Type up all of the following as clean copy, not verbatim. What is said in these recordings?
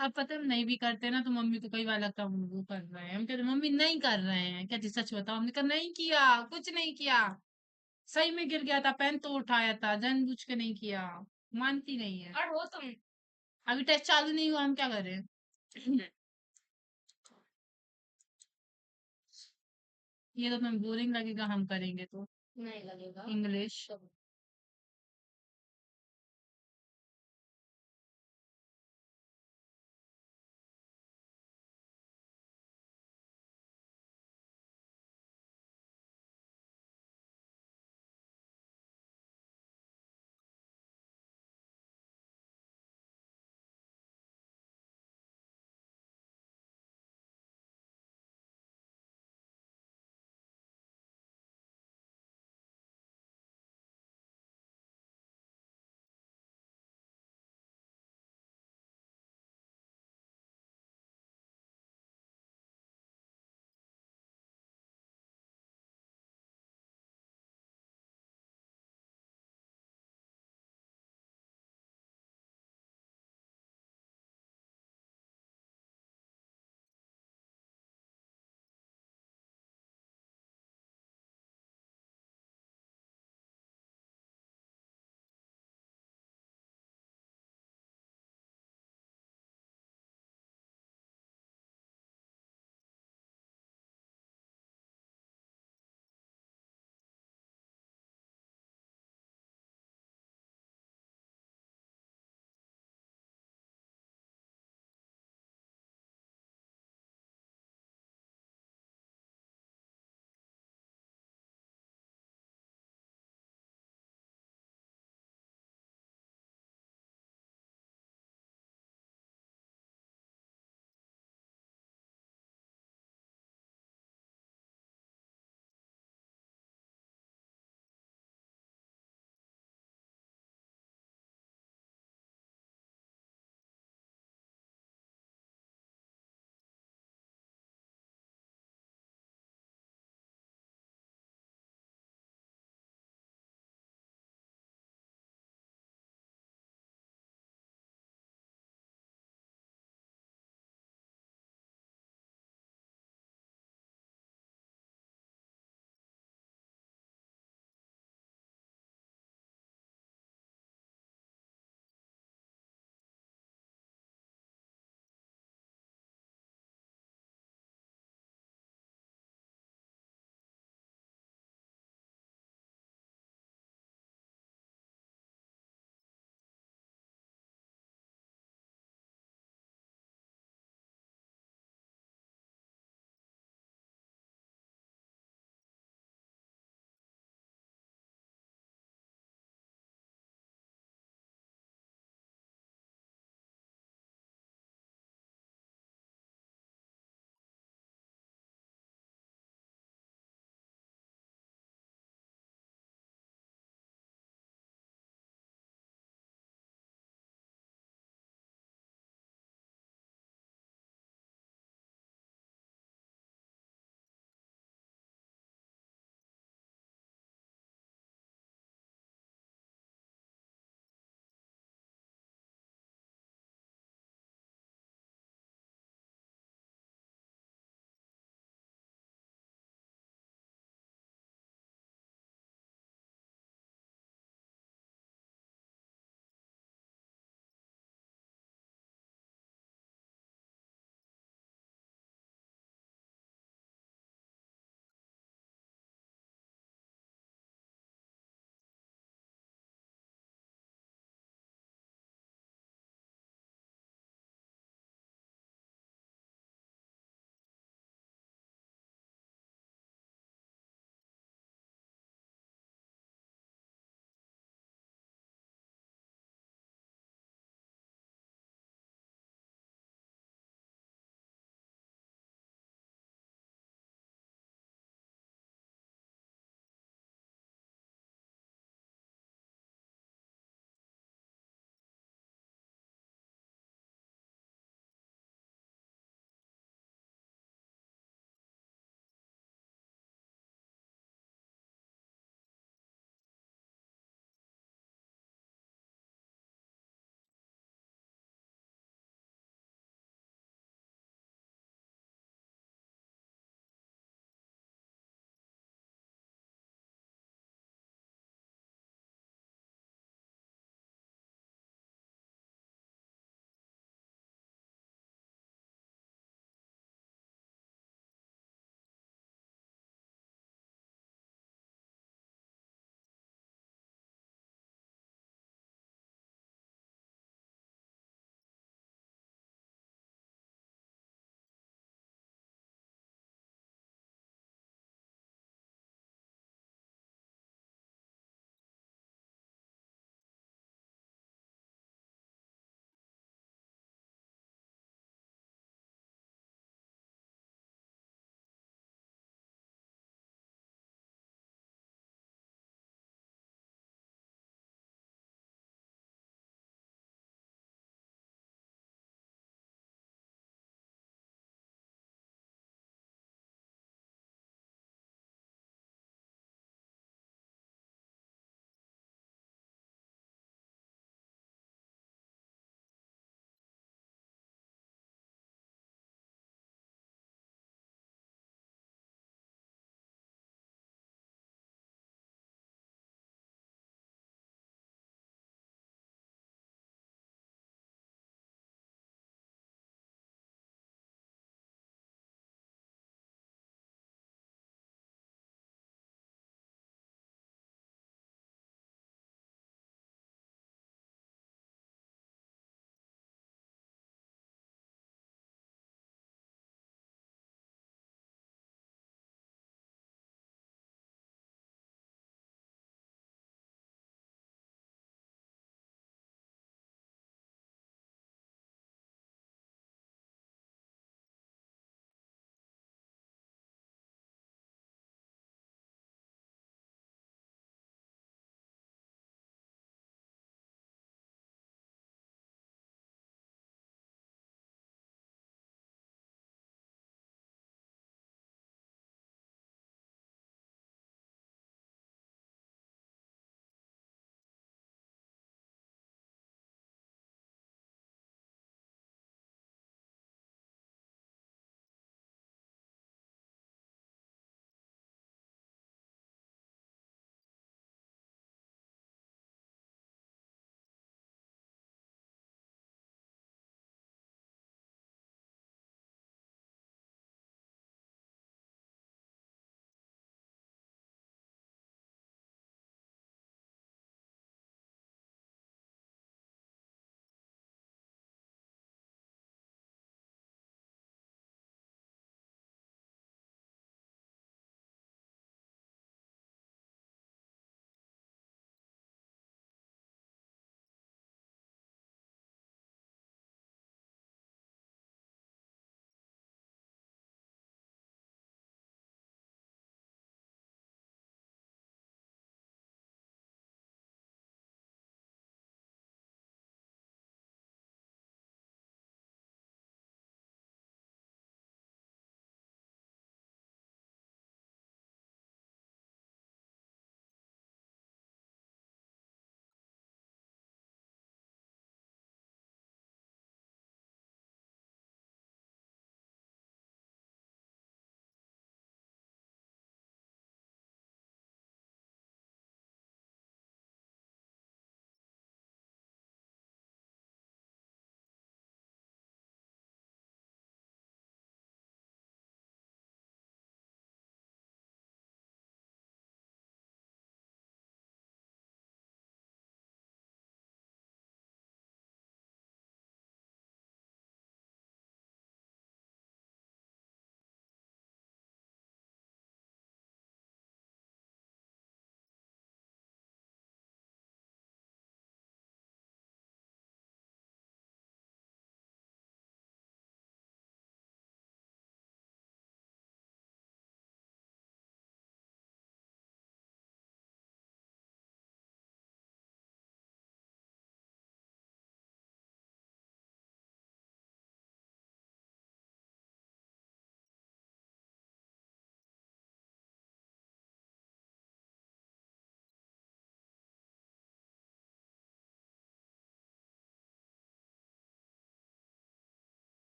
अब पता है हम नहीं भी करते ना तो मम्मी को कई बार लगता है हम वो कर रहे हैं, हम कहते मम्मी नहीं कर रहे हैं, कहती सच बताओ, हमने कहा नहीं किया, कुछ नहीं किया, सही में गिर गया था, पेन तो उठाया था, जानबूझ के नहीं किया। मानती नहीं है। और हो तुम, अभी टेस्ट चालू नहीं हुआ, हम क्या करें। ये तो तुम्हें बोरिंग लगेगा, हम करेंगे तो। नहीं लगेगा इंग्लिश।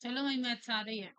चलो वही मैथ्स आ रही है।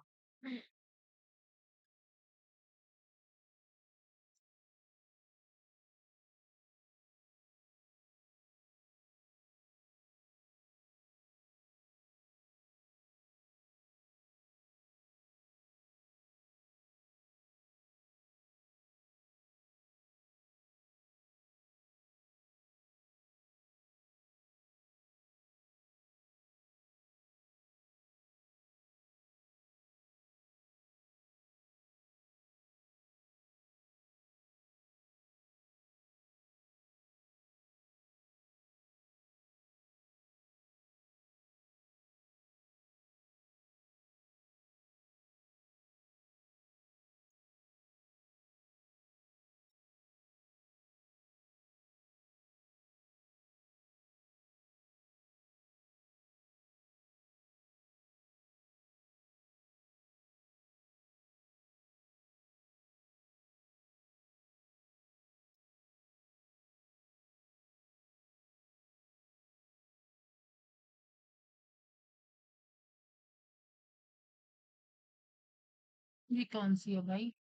ये कौन सी है भाई?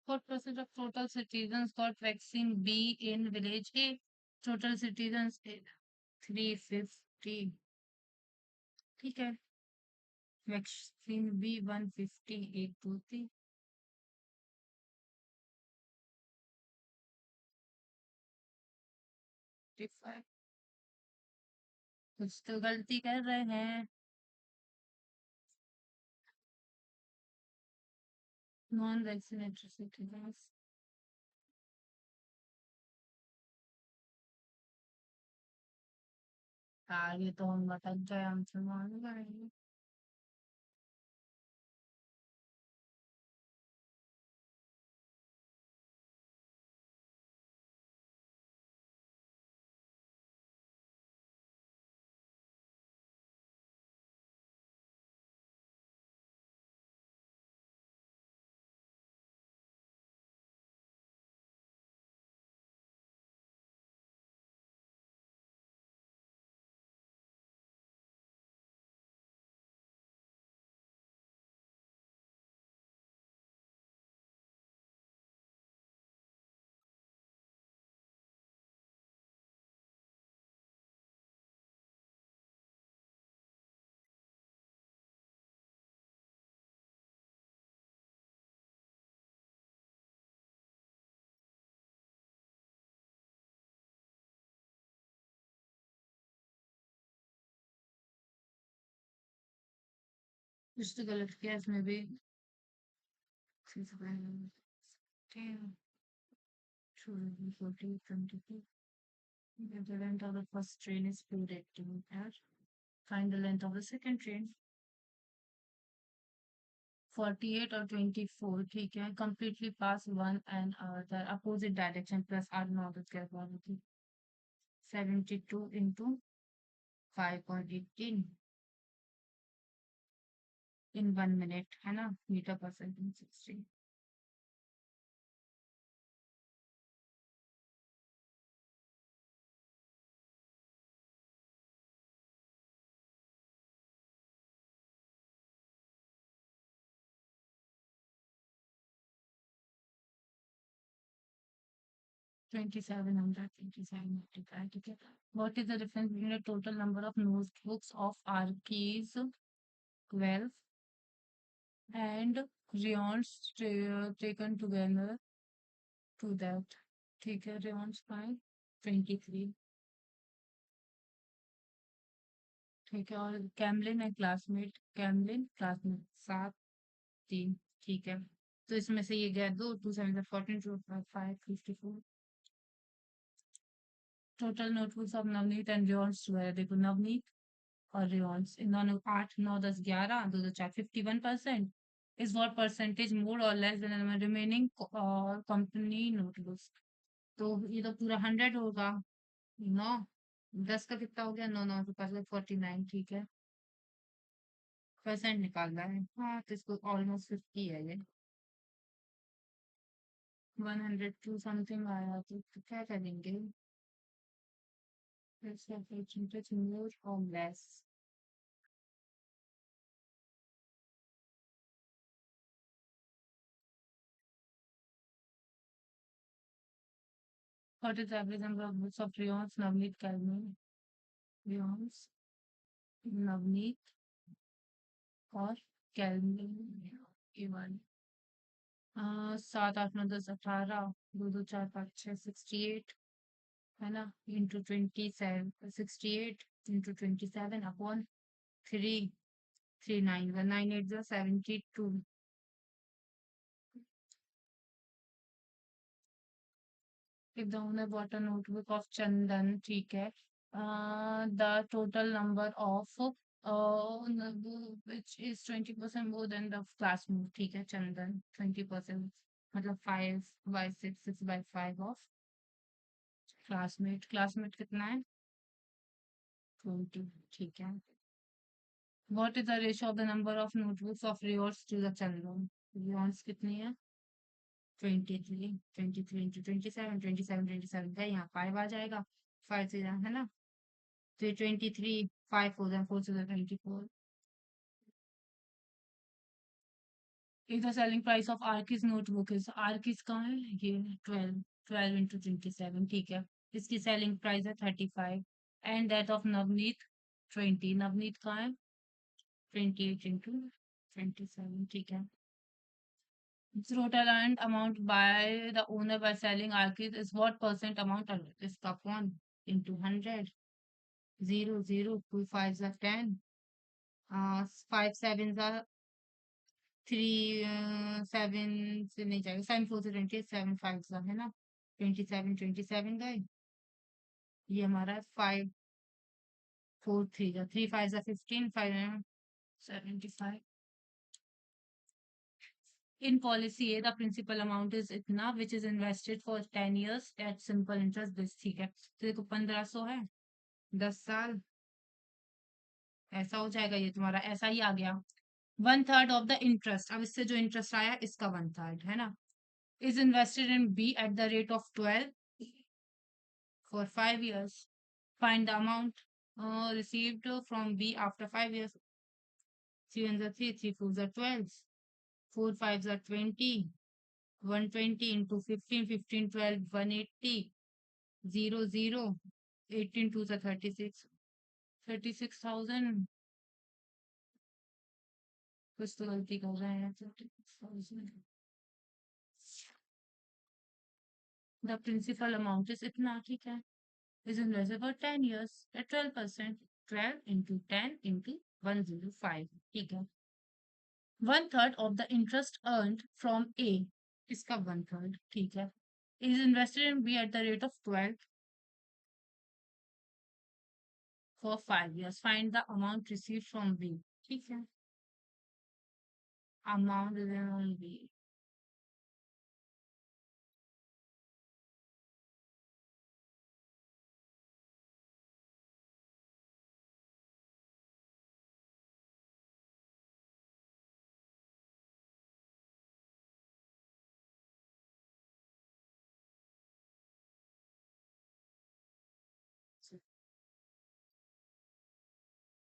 What percent of total citizens got vaccine B in village A? Total citizens 350। ठीक है, वैक्सीन बी 150, 8 2 3। कुछ तो गलती कर रहे हैं। Non vaccinated citizens. आगे तो हम भटक गए, हमसे मान गए। कुछ तो गलत किया इसमें भी। 10, 20, 40, 22। The length of the first train is 280 meters. Find the length of the second train। 48 और 24, ठीक है। Completely pass one and the opposite direction plus R not is 72 into 5.18 in 1 minute, है ना? मीटर पर सेकंड 60। 2700, 27 multiplied, ठीक है। What is the difference between the total number of notebooks of Archies 12 and Rions taken together to that? ठीक है, Rions by 23। ठीक है, और कैमलिन है क्लासमेट, कैमलिन क्लासमेट 7 3। ठीक है, तो इसमें से ये गया 2, 2 7 14, 2 5 54। Total notebooks of Navneet and रियॉन्स जो है, देखो नवनीत और रियॉन्स इन दोनों 8 9 10 11 2 2 4 51%। इज व्हाट परसेंटेज मोर और less than remaining company notebooks? तो ये तो पूरा 100 होगा। 9 10 का कितना हो गया? 9 9 के पास 49, ठीक है। परसेंट निकालना है। हाँ तो इसको ऑलमोस्ट 50 है ये। 102 समथिंग आया तो क्या करेंगे? परसेंटेज मोर और less. What is the average number of books of Riyons, Navneet, Kalmi? Riyons, Navneet और कैलमी इवन। 7 8 9 10 18, 2 2 4 5 6 68 है ना, into 27, 68 into 27 upon 3 3 9 1 9 8 0 72। If the owner bought a notebook of Chandan, ठीक है, the total number of which is 20% more than the classmate, ठीक है, Chandan 20%, मतलब 5/6, 6/5 of classmate कितना है? 20, ठीक है। What is the ratio of the number of notebooks of Rios to the Chandan? Rios कितनी है? 23, 23 इंटू 27, 27 का यहाँ 5 आ जाएगा, 5 से है ना, तो 23, 5 हो जाए, 4 से 24। If the selling price of Arki's notebook is, Arki's कहाँ है ये? 12 इंटू 27, ठीक है, इसकी सेलिंग प्राइस है 35, and that of Navneet 20, Navneet कहाँ है? 28 इंटू 27, ठीक है। Total earned amount by the owner by selling Arki's is what percent amount? इसका कौन into 100? 0 0, 2 5s are 10, 5 7s are 3, 7 से नहीं जाएगा, 7 4 से 20, 7 5 का है ना, 27 गए, ये हमारा 5 4 3 का, 3 5 are 15, 5 75। In policy A, the principal amount is इतना which is invested for 10 years at simple interest this, ठीक है, तो देखो 1500 है, 10 साल, ऐसा हो जाएगा, ये तुम्हारा ऐसा ही आ गया। 1/3 ऑफ द इंटरेस्ट, अब इससे जो इंटरेस्ट आया इसका 1/3 है ना, is invested in B at the rate of 12 for 5 years. Find the amount received from B after 5 years. 3 ones are 3, 3 fours are 12, 4 fives are 20, 120 into 15, 15 12, 180, 0 0, 18 twos are 36, 36,000, कुछ तो गलती कर रहे हैं, 36,000। The principal amount is इतना, ठीक है, is invested for 10 years at 12%, 12 into 10 into 105, ठीक है। 1/3 of the interest earned from A, इसका 1/3, ठीक है, is invested in B at the rate of 12 for 5 years. Find the amount received from B, ठीक है, amount received from B।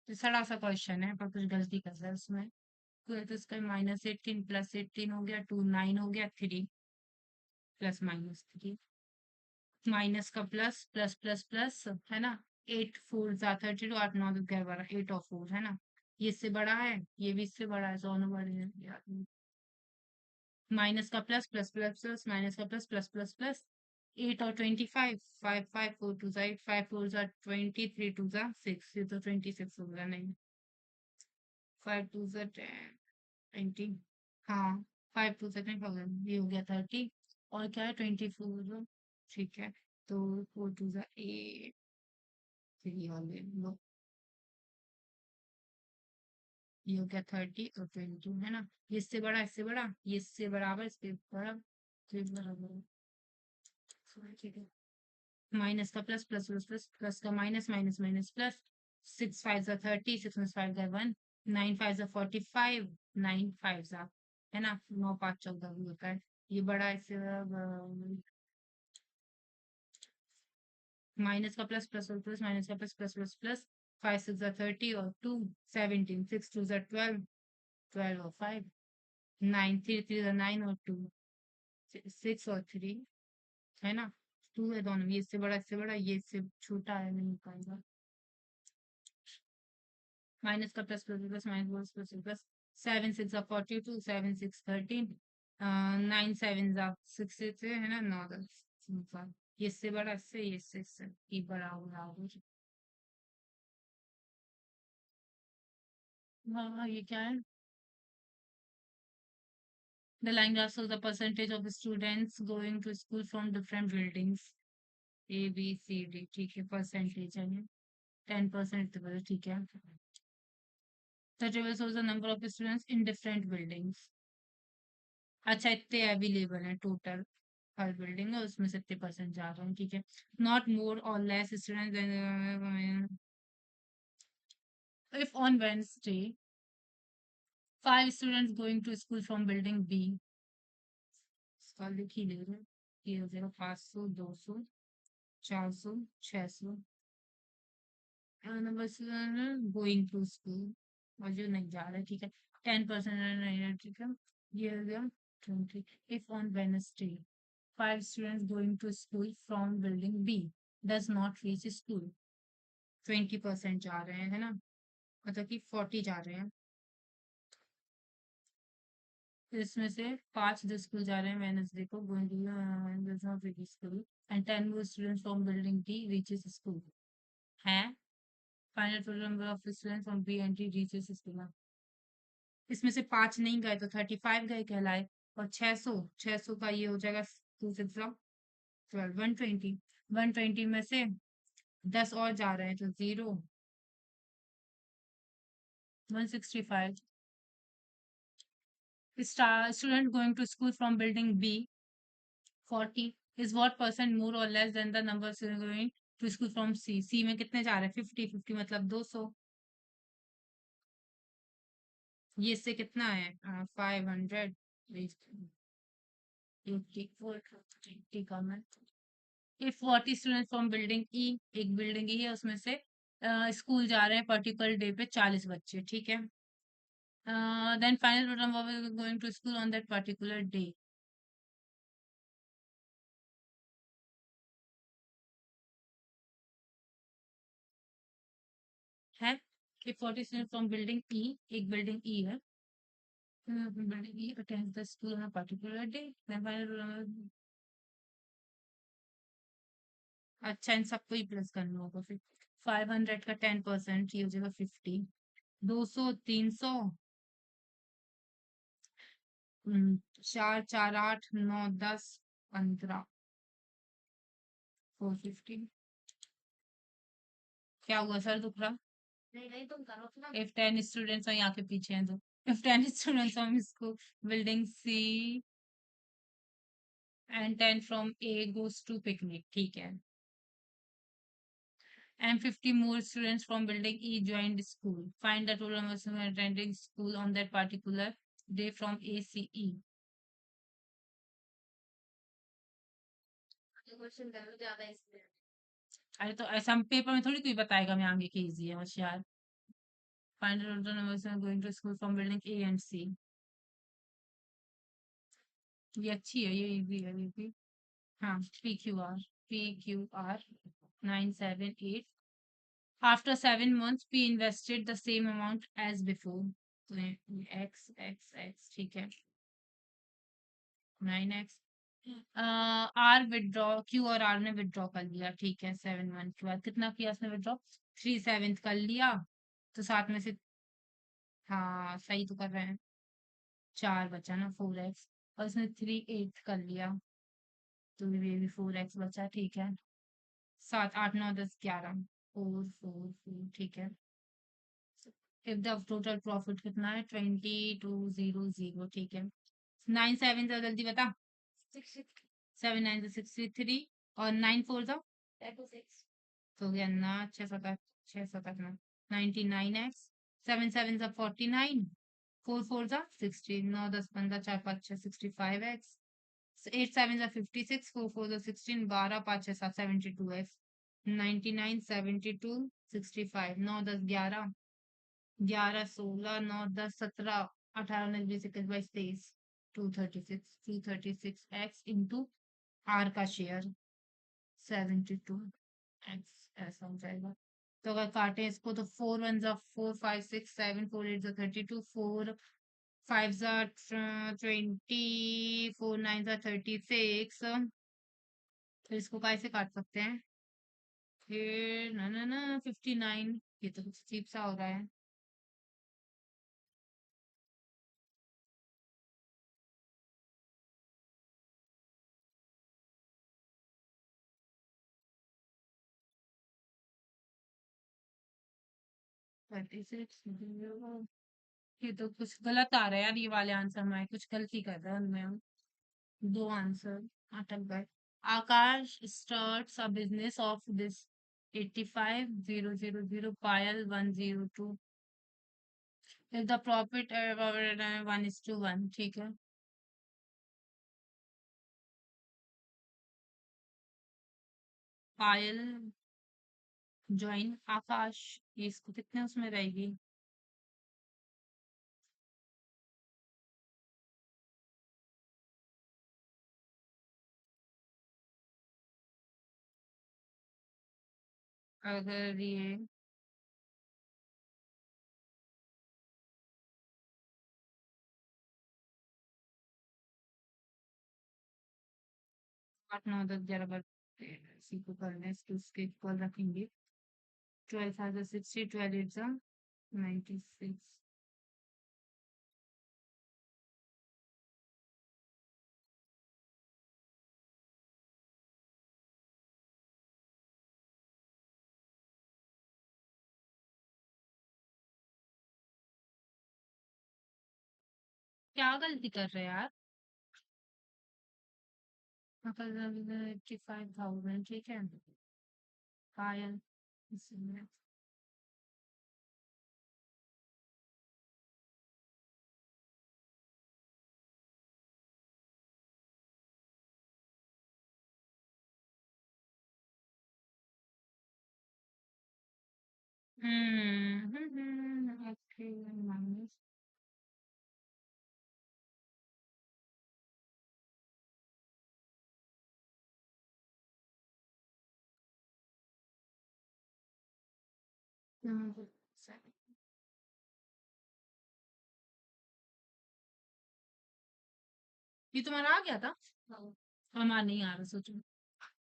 थोड़ा सा question है पर कुछ गलती कर रहा है उसमें, तो इसका -18 + 18 हो गया 2, 9 हो गया 3 + -3, माइनस का प्लस प्लस प्लस प्लस है ना, 8 4 32, 8 9 11 12, 8 और 4 है ना, ये इससे बड़ा है, ये भी इससे बड़ा है, दोनों बड़े हैं यार। माइनस का plus plus plus plus minus का प्लस प्लस प्लस प्लस 8 और 25, 5 5 4 2 8, 5 4 20, 3 2 6, ये तो 26 हो गया, नहीं 5 2 10 20, हाँ 5 2 10 ये हो गया 30, और क्या है 24, ठीक है, तो 4 2 8, 3 और लो, ये हो गया 30 और 22 है ना, ये इससे बड़ा, इससे बड़ा, ये इससे बराबर, इसके बड़ा, तो ये बराबर, ठीक है, माइनस का plus plus plus plus plus का माइनस माइनस माइनस प्लस, 6 5 30, 6 5 1, 9 5 जा 45, 9 5 जा, है ना, 9 5 14 भी होता है। ये बड़ा ऐसे माइनस का प्लस प्लस और प्लस माइनस का प्लस प्लस प्लस प्लस 5 6 जा 30 और 2 17 6 2 जा 12 12 और 5 9 3 3 जा 9 और 2 6 और 3, है ना, 2 है दोनों, ये इससे बड़ा ये इससे छोटा है, नहीं पाएगा। माइनस का plus plus plus minus plus plus plus 7 6 जा 42 7 6 13 9 7 जा 66 है ना, 9 10 5 ये इससे बड़ा इससे ये इससे ये बड़ा हो रहा है। हाँ हाँ, ये क्या है? The line graph shows the percentage of students going to school from different buildings. A, B, C, D. ठीक है, परसेंटेज है ये। 10% ठीक है। The table shows the number of students in different buildings. अच्छा, इतने अवेलेबल हैं टोटल, हर building है उसमें से इतने परसेंट जा रहे हैं, ठीक है। नॉट मोर और less student if on Wednesday 5 students going to school from building B, इसका लिख ही ले रहे हैं, ये हो जाएगा 500 200 400 600 नंबर गोइंग टू स्कूल, और जो नहीं जा रहा है, ठीक है। 10% नहीं है, ठीक है। ये हो गया 20। If on Wednesday 5 students going to school from building B does not reach school, 20% जा रहे हैं, है ना, मतलब कि 40 जा रहे हैं। तो इसमें से 5 जो स्कूल जा रहे हैं वेडनेसडे को, going to does not reach school, and 10 more students from building D reaches school है। Final total number of students from B and D reaches school, इसमें से 5 नहीं गए तो 35 गए कहलाए, और 600 का ये हो जाएगा 2 6 12 120, 120 में से 10 और जा रहे हैं तो 0 165। Student going to school from building B 40 is what percent more or less than the number of students going to school from C? C में कितने जा रहे हैं? 50 50 मतलब 200। ये इससे कितना है? 500 80 कम है। If 40 students from building E, एक बिल्डिंग ही है उसमें से स्कूल जा रहे हैं पर्टिकुलर डे पे 40 बच्चे, ठीक है। Then final total going to school on that particular day है कि 40 students from building E, एक बिल्डिंग E है, building E attends the school on a particular day, then final अच्छा, इन सबको ही प्लस करना होगा फिर। 500 का 10% ये हो जाएगा 50, 200 300 4 4 8 9 10 15 450। क्या हुआ, सर दुख रहा? नहीं नहीं, तुम करो ना। If 10 students, और यहाँ के पीछे हैं तो, if 10 students from school building C and 10 from A goes to picnic, ठीक है, and 50 more students from building E joined school, find the total number of students attending school on that particular day from A C E। Question करो ज्यादा इसमें। अरे तो ऐसा paper में थोड़ी कोई बताएगा मैं आगे की इजी है, होशियार। Find the total number of students going to school from building A and C, ये अच्छी है, ये इजी है ये भी। हाँ, PQR 978, after 7 months P invested the same amount as before, तो x ठीक है 9x। आर विदड्रॉ, क्यू और आर ने विदड्रॉ कर लिया, ठीक है 7 मंथ के बाद कितना किया उसने विदड्रॉ? 3/7 कर लिया, तो साथ में से, हाँ सही तो कर रहे हैं, 4 बचा ना 4x, और इसने 3/8 कर लिया, तो ये भी 4x बचा, ठीक है। 7 8 9 10 11 4 4 4 ठीक है। इफ द टोटल प्रॉफिट कितना है? 2200, ठीक है। 9 7 से जल्दी बता। 7 9 से 63, और 9 4 जा 6, तो हो गया ना 6 7 6 7 9 99x 7 7 जा 49, 4 4 जा 16, 9 10 15 4 5 6 65x, 8 7 जा 56, 4 4 जा 16, 12 5 6 7 72x, 99 72 65, 9 10 11, 11 16 9 10 17 18 19 20 21 22 23, 236 एक्स इंटू आर का शेयर 72 एक्स ऐसा हो जाएगा। तो अगर काटे इसको तो 4 1 जा 4 5 6 7 4 8 जा 32, 4 5 जा 20, 4 9 जा 36, फिर इसको कैसे काट सकते हैं? फिर ना ना ना 59, ये तो कुछ चीप सा हो रहा है। 36, ये तो कुछ गलत आ रहा है यार, ये वाले आंसर में कुछ गलती कर रहा है उनमें हम। दो आंसर अटक गए। आकाश starts a business of this 85,000 Payal 102, if the profit 1:1, ठीक है। पायल ज्वाइन आकाश, ये इसको कितने उसमें रहेगी? अगर ये 8 9 10 11 इसी को करना है, इसके इक्वल रखेंगे। 12 5 60, 12 8 96। क्या गलती कर रहे हैं यार? 85,000, ठीक है। पायल इसमें ओके माइनस। ये तुम्हारा आ गया था? हमारा नहीं आ रहा, सोचो।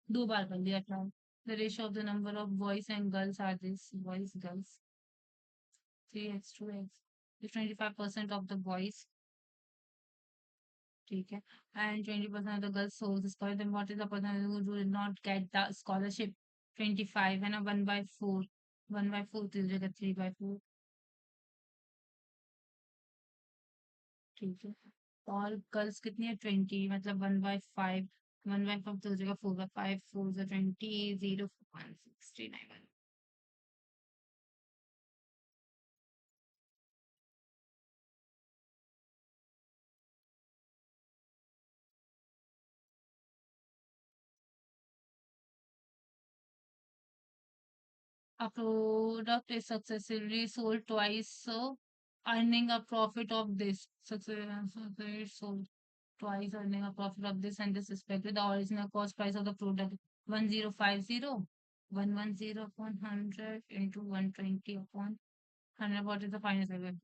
दो बार कर लिया try. The ratio of the number of boys and girls are this: boys, girls, 3x, 2x. If 25% of the boys, ठीक है, and 20% of the girls holds the scholarship, then what is the percentage who do not get the scholarship? 25 है ना, 1/4, 1/4 तो हो जाएगा 3/4, ठीक है। और गर्ल्स कितनी है? 20, मतलब 1/5, 1/5 तो हो जाएगा 4/5, 4 से 20, 0 1 69। A product is successfully sold twice, so earning a profit of this. Successfully sold twice, earning a profit of this, and this respect with the original cost price of the product 1050, 110 upon 100 into 120 upon 100. What is the final value?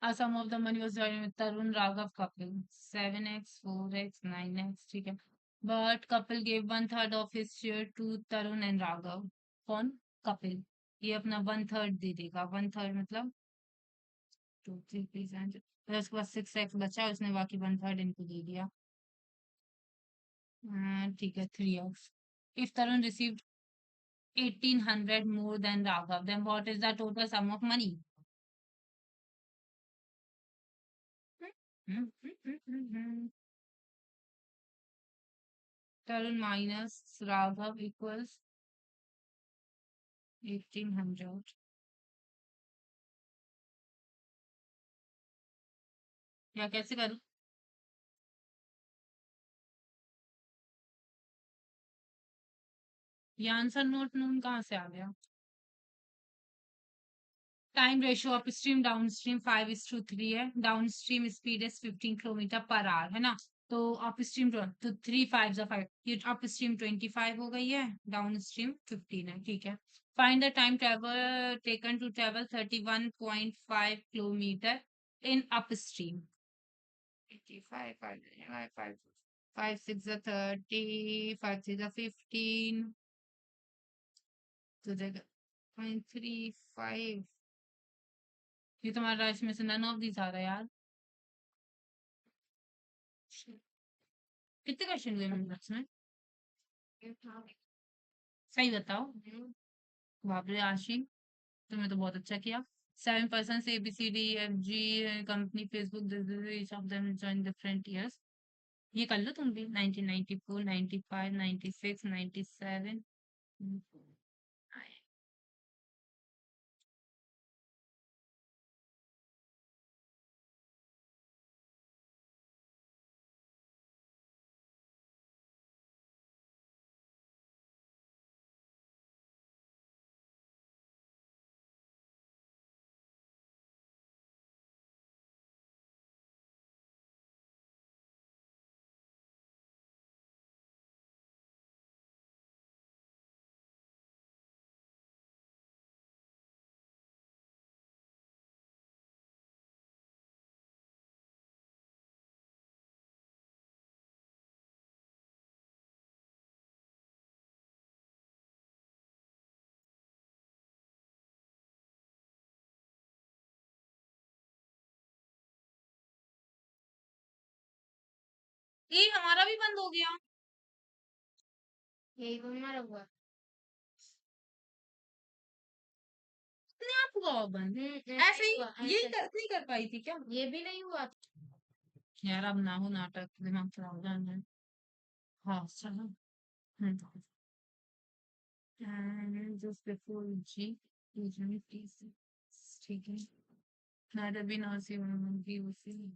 A sum of the money was divided with Tarun Raghav couple 7x, 4x, 9x, ठीक है। But couple gave one third of his share to Tarun and Raghav. कौन? कपिल। ये अपना one third दे देगा, one third मतलब 2 3 please, फिर उसके बाद 6x बचा, उसने बाकी वन थर्ड इनको दे दिया। ठीक है, 3x। If Tarun received 1800 more than Raghav. Then what is the total sum of money? 12 minus Raghav equals 1800. या कैसे करूं? ये आंसर नोट नून कहाँ से आ गया? टाइम रेशियो अपस्ट्रीम डाउनस्ट्रीम 5:3 है। Downstream speed is 15 kilometre per hour, है ना? तो अपस्ट्रीम तो 3 5 5, ये अपस्ट्रीम 25 हो गई है, डाउनस्ट्रीम 15 है, ठीक है। Find the time travel taken to travel 31.5 kilometre in upstream. 85 5 6 30 5 6 15 तो जगह 0.35। ये तुम्हारा इसमें से नन ऑफ दिस आ रहा है यार। कितने क्वेश्चन हुए मिनट्स में? सही बताओ। बाप रे आशी, तुमने तो बहुत अच्छा किया। 7 person ABCDEFG company Facebook each of them join different years। ये कर लो तुम भी। 1994 95 96 97। ये हमारा भी बंद हो गया। यही तो हमारा हुआ। अपने आप हुआ होगा बंद। ऐसे ही ये नहीं कर पाई थी क्या? ये भी नहीं हुआ। यार अब ना हो नाटक, दिमाग खराब हो जाना है। हाँ चलो। जस्ट बिफोर जी ठीक है। नाडा भी ना सी होंगी उसी।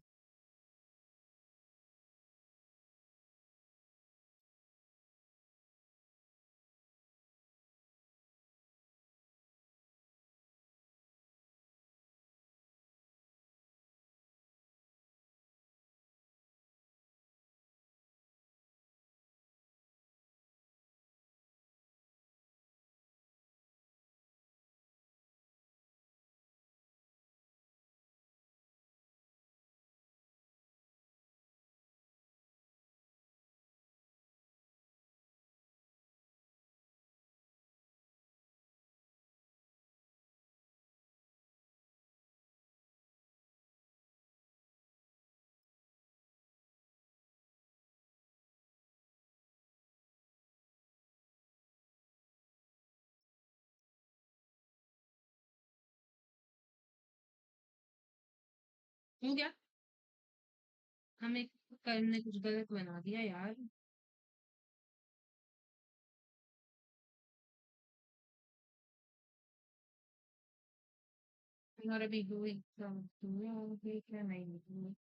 हो गया। हमें करने कुछ गलत बना दिया यार। हमारा भी दो एग्जाम हुए क्या नहीं हुए।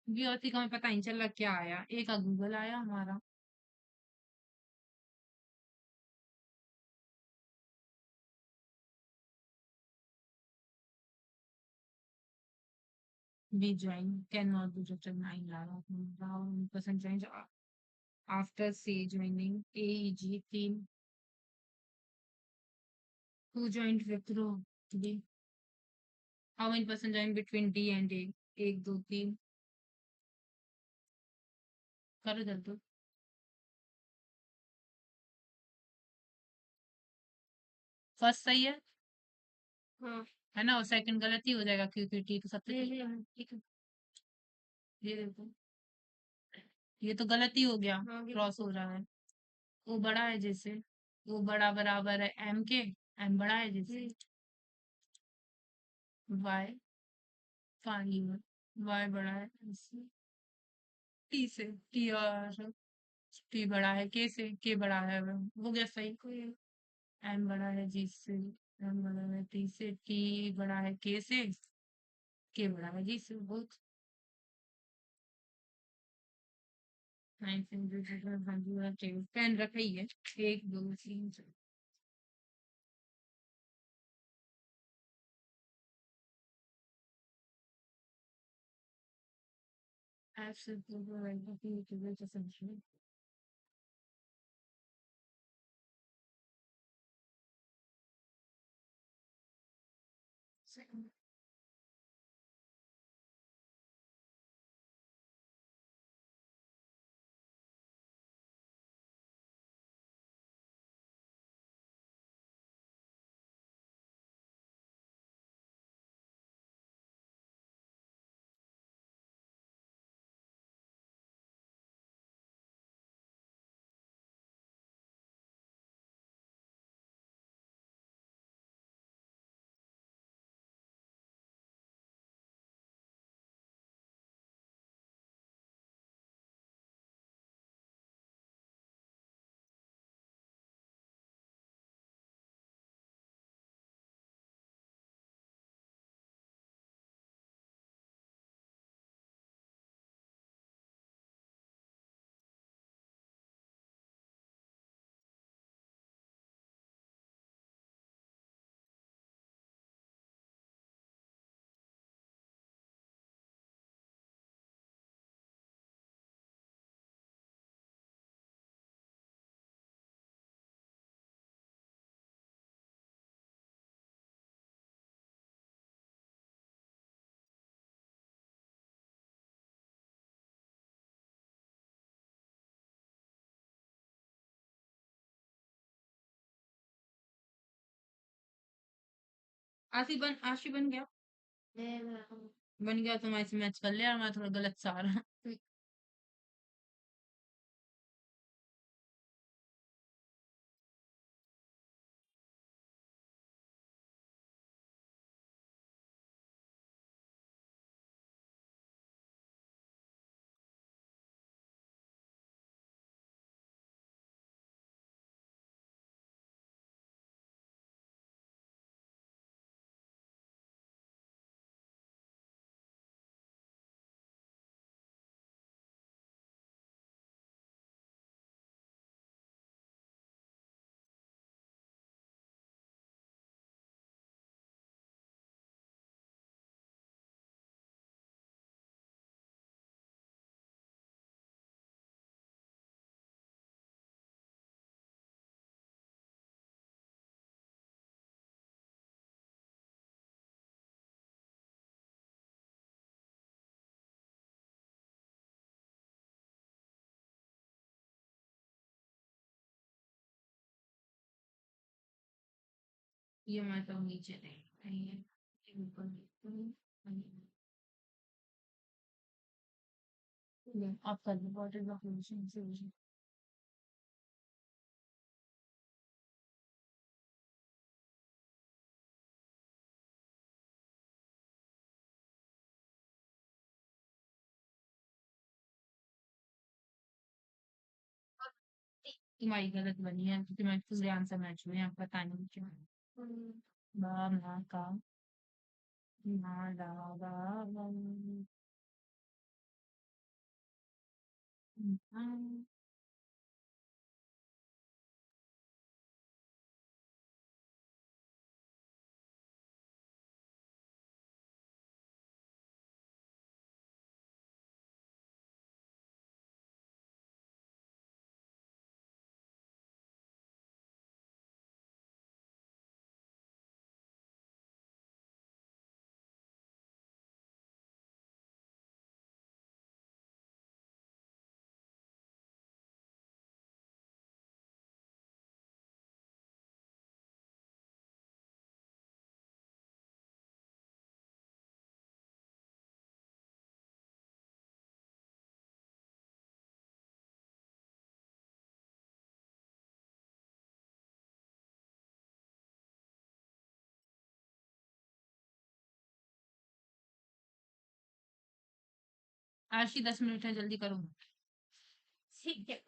भी का हमें पता नहीं चला क्या आया। एक का गूगल आया हमारा। B join can not be just 9 percent join after C joining AEG 3 who joined Wipro D how many person joined between D and A 1 2 3 करो जल्दी। फर्स्ट सही है। हाँ। है ना? और सेकंड गलत ही हो जाएगा क्योंकि टी तो सबसे ठीक है। ये देखो, ये तो गलत ही हो गया। क्रॉस हो रहा है। वो बड़ा है जैसे। वो बड़ा बराबर है एम के। एम बड़ा है जैसे वाई, पानी में वाई बड़ा है इससे, टी से, टी और टी बड़ा है के से, के बड़ा है वो गया सही कोई। एम बड़ा है जी से, एम बड़ा है टी से, टी बड़ा है के बड़ा है जी से बहुत। पेन रखा ही है, एक दो तीन चार। Absolutely. आशी बन गया। बन गया तो मैं इसे मैच कर लिया, और मैं थोड़ा गलत सा आ रहा। ये मैं तो नीचे नहीं है, ये ऊपर नहीं। आप कर लो बॉटल ऑफ सोल्यूशन। तुम्हारी गलत बनी है क्योंकि मैं पूरे आंसर मैच हुए हैं, पता नहीं क्यों। बा मा का ना ला बा वा, ना। आशी 10 मिनट है, जल्दी करो। ठीक है।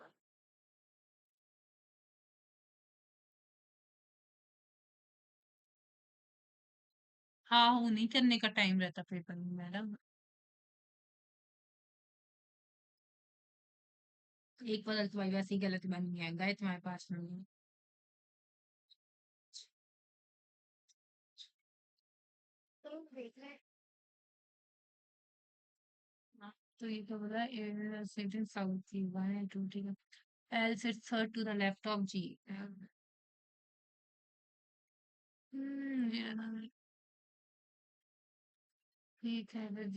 हाँ, वो नहीं करने का टाइम रहता पेपर में मैडम। एक बदल तुम्हारी वैसे ही गलत बन गया, गए तुम्हारे पास में। तो देख रहे हैं। हाँ, तो ये तो बोला सिटिंग साउथ की 1 and 2, ठीक है। L sits third to the left of G. ठीक है फिर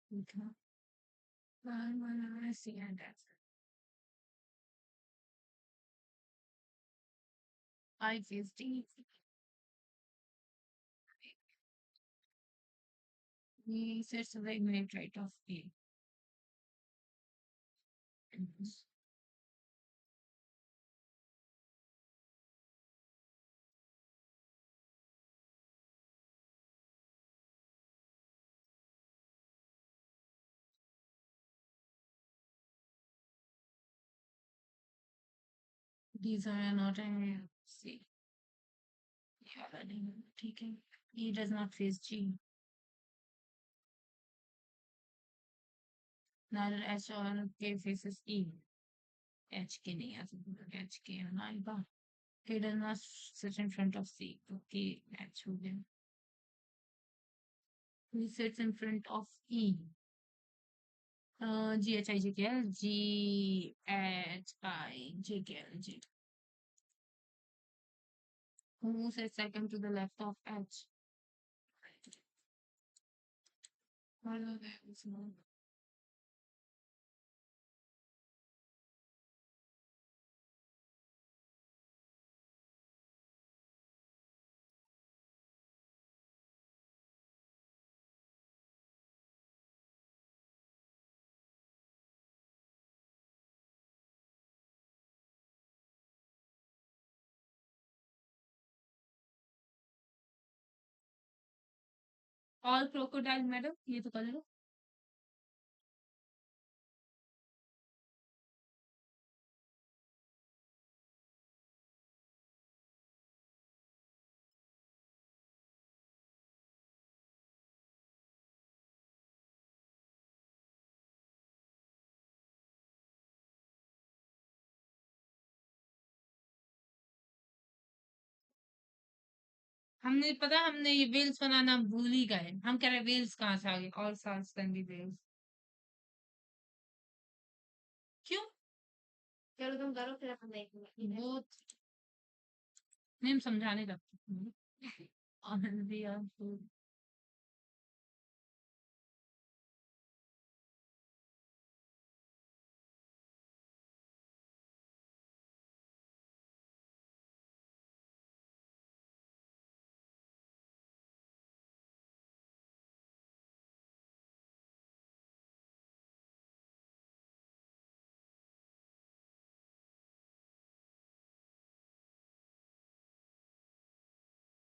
ठीक है। C and I face D. He sits the immediate right of A. These are not a C. Yeah, ठीक है। E does not face G. Neither H or K faces E. H के नहीं आ सकता, H के आना आएगा। K does not sit in front of C, तो K H हो गया। He sits in front of E. G H I J K L, G H I J K L, G. Who sits second to the left of H? Hello there, all crocodile madam, ये तो कर लो। हमने पता, हमने ये Wales बनाना भूल ही गए। हम कह रहे वेल्स कहाँ से आ गए, और साल्स कैन बी वेल्स। क्यों? चलो तुम करो, फिर हम देखेंगे। वो नहीं, हम समझाने लगते हैं। और भी आप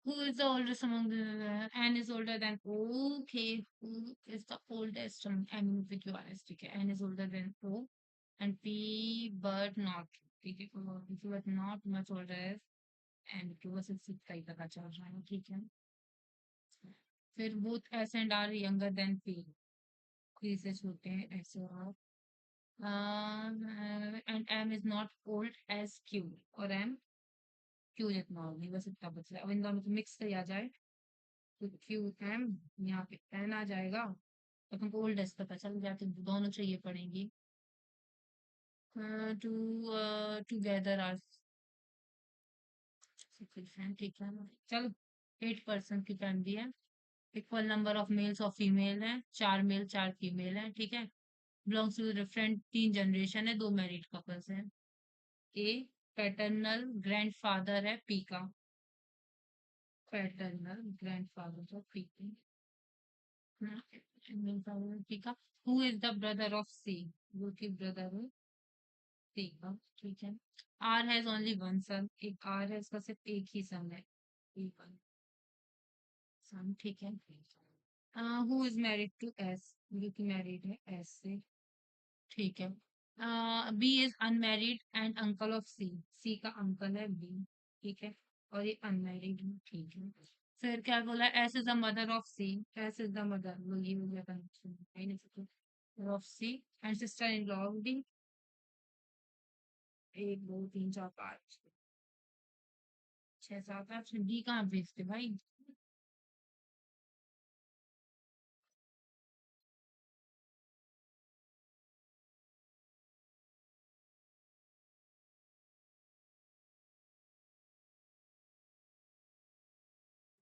who is the oldest among the N is older than O? Okay, who is the oldest among M with QRS? ठीक है, N is older than O and P but not, ठीक है, P but not much older as and Q बस इसी का ही पता चल रहा है, ठीक है। फिर both S and R younger than P, P से छोटे हैं S और and M is not old as Q और M Q जितना होगी, बस इतना बच रहा है। अब इन दोनों को मिक्स किया जाए तो क्यू एम, यहाँ पे एन आ जाएगा, तो तुमको ओल्डेस्ट पता चल जाते, दोनों चाहिए पड़ेंगी। टू टुगेदर आर सफिशिएंट, ठीक है। चलो, 8% की फैमिली है। इक्वल नंबर ऑफ मेल्स और फीमेल है, 4 मेल 4 फीमेल है, ठीक है। बिलोंग्स टू डिफरेंट 3 जनरेशन है, 2 मैरिड कपल्स हैं। ए पैटर्नल ग्रैंडफादर है पी का, पैटर्नल ग्रैंडफादर ऑफ पी की, पी का। Who is the brother of C, वो की ब्रदर है सी का, ठीक है। R has only one son, एक आर है, इसका सिर्फ एक ही सन है, एक सन, ठीक है। Who is married to S, जो कि मैरिड है एस से, ठीक है। B is unmarried and uncle of C, C का अंकल है बी, ठीक है, और ये अनमैरिड है, ठीक है। फिर क्या बोला, S is the mother of C, S is the mother, वो ये हो गया connection of C, and sister in law of D. एक दो तीन चार पाँच छह सात आठ, डी कहाँ भेजते भाई।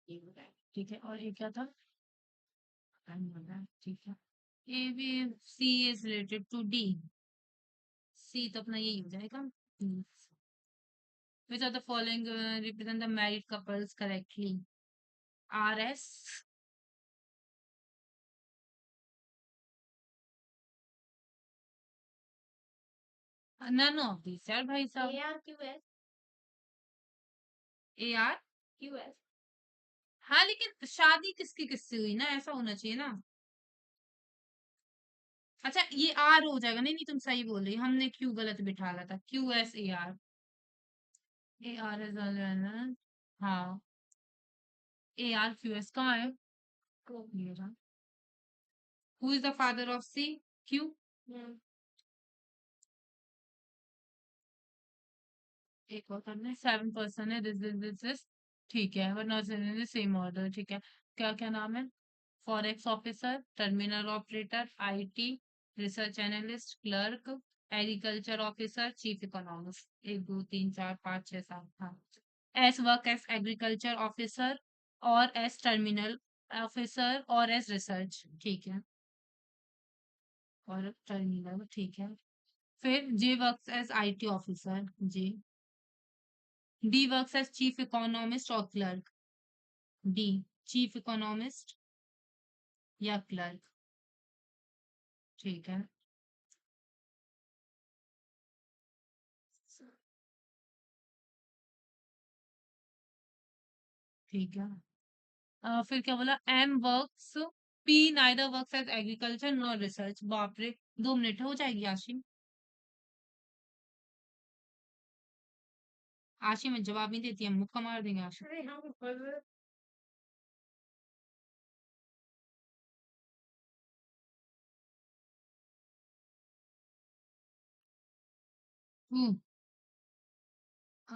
ये हो रहा है, ठीक है, और ये क्या था, टाइम हो रहा है, ठीक है। A B, C is related to D, C तो अपना यही हो जाएगा। Which of the following represent the married couples correctly? RS, none of these यार भाई साहब। ARQS, AR, QS। हाँ लेकिन शादी किसकी किससे हुई ना, ऐसा होना चाहिए ना। अच्छा ये आर हो जाएगा, नहीं नहीं तुम सही बोल रही हो, हमने क्यू गलत बिठा रहा था, QS AR, AR इज हाँ, ARQS कहाँ है, ये रहा। Who is the father of C, Q. एक और करना है, 7 पर्सन है, दिस ठीक है, बट नॉट सेम ऑर्डर, ठीक है। क्या क्या नाम है, forex officer, terminal operator, IT, research analyst, clerk, agriculture officer, chief economist. एक दो तीन चार पाँच छह सात, हाँ। S work S agriculture officer, और एस टर्मिनल ऑफिसर, और एस रिसर्च, ठीक है, और टर्मिनल, ठीक है। फिर J works as IT officer, J. D works as chief economist और क्लर्क, डी चीफ इकोनॉमिस्ट या क्लर्क, ठीक है, ठीक है। फिर क्या बोला, M works, P neither works as agriculture nor research, बाप रे, 2 मिनट हो जाएगी आशिम, आशिम में जवाब नहीं देती है, मुक्का मार देंगे Ashim.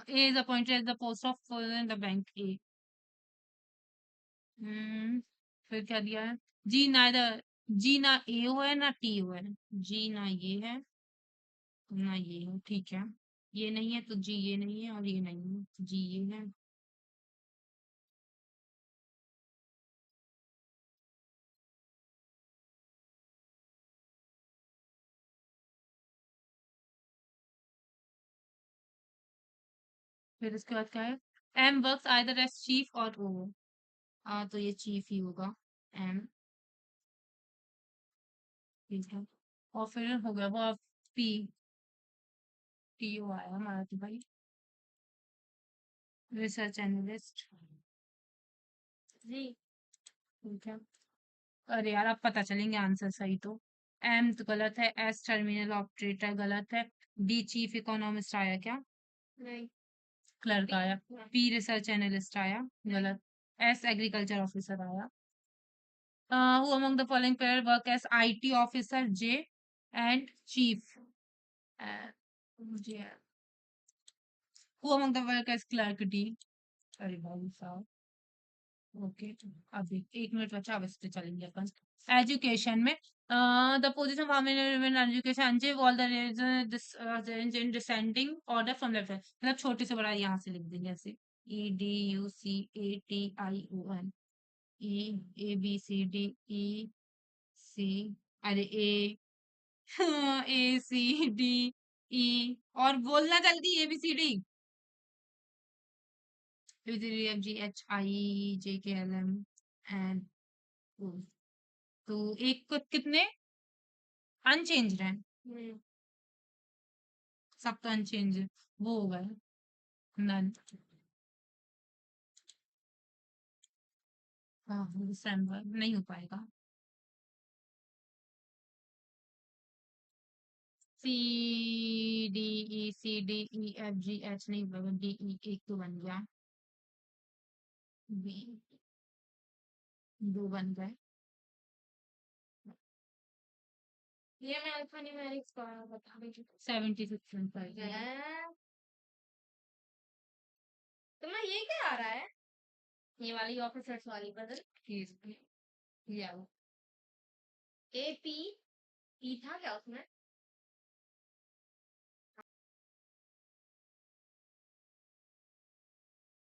A is appointed as the post of in the bank, A. Hmm, फिर क्या दिया है, जी नाइदर, जी ना ए हो है ना टी हो है, जी ना ये है ना ये है, ठीक है, ये नहीं है तो जी ये नहीं है, और ये नहीं है तो जी ये है। फिर इसके बाद क्या है, M works either as chief or O, तो ये चीफ ही होगा, एम, ठीक है। और फिर हो गया वो पी, टी ओ आया हमारा तो भाई, रिसर्च एनालिस्ट, जी, ठीक है। अरे यार अब पता चलेंगे आंसर सही तो। एम तो गलत है, एस टर्मिनल ऑपरेटर गलत है, डी चीफ इकोनॉमिस्ट आया क्या, नहीं, क्लर्क आया, पी रिसर्च एनालिस्ट आया गलत, एस एग्रीकल्चर ऑफिसर आया। Who among the following pair work as IT officer J and chief? J. Who among the work as clerk D? अरे भाई साहब, ओके, अभी 1 मिनट बचा, अब इस पे चलेंगे अपन। एजुकेशन में the position of women in education, unchange all the this in descending order from left, मतलब छोटे से बड़ा यहाँ से लिख देंगे ऐसे, EDUCATION, EABCDEC, अरे ए, ACDE, और बोलना जल्दी, ABCD, FGHIJKLM एंड, तो एक को कितने अनचेंज है, सब तो अनचेंज है, वो हो गए नन। दिसंबर नहीं हो पाएगा। C D E F G H नहीं बन, डी ई एक तो बन गया, बी दो बन गए। ये मैं अल्फान्यूमेरिक्स का बता रही थी 76 तुम्हें ये क्या आ रहा है? ये वाली ऑफिसर्स वाली बदल ये आओ। ए पी पी था क्या उसमें?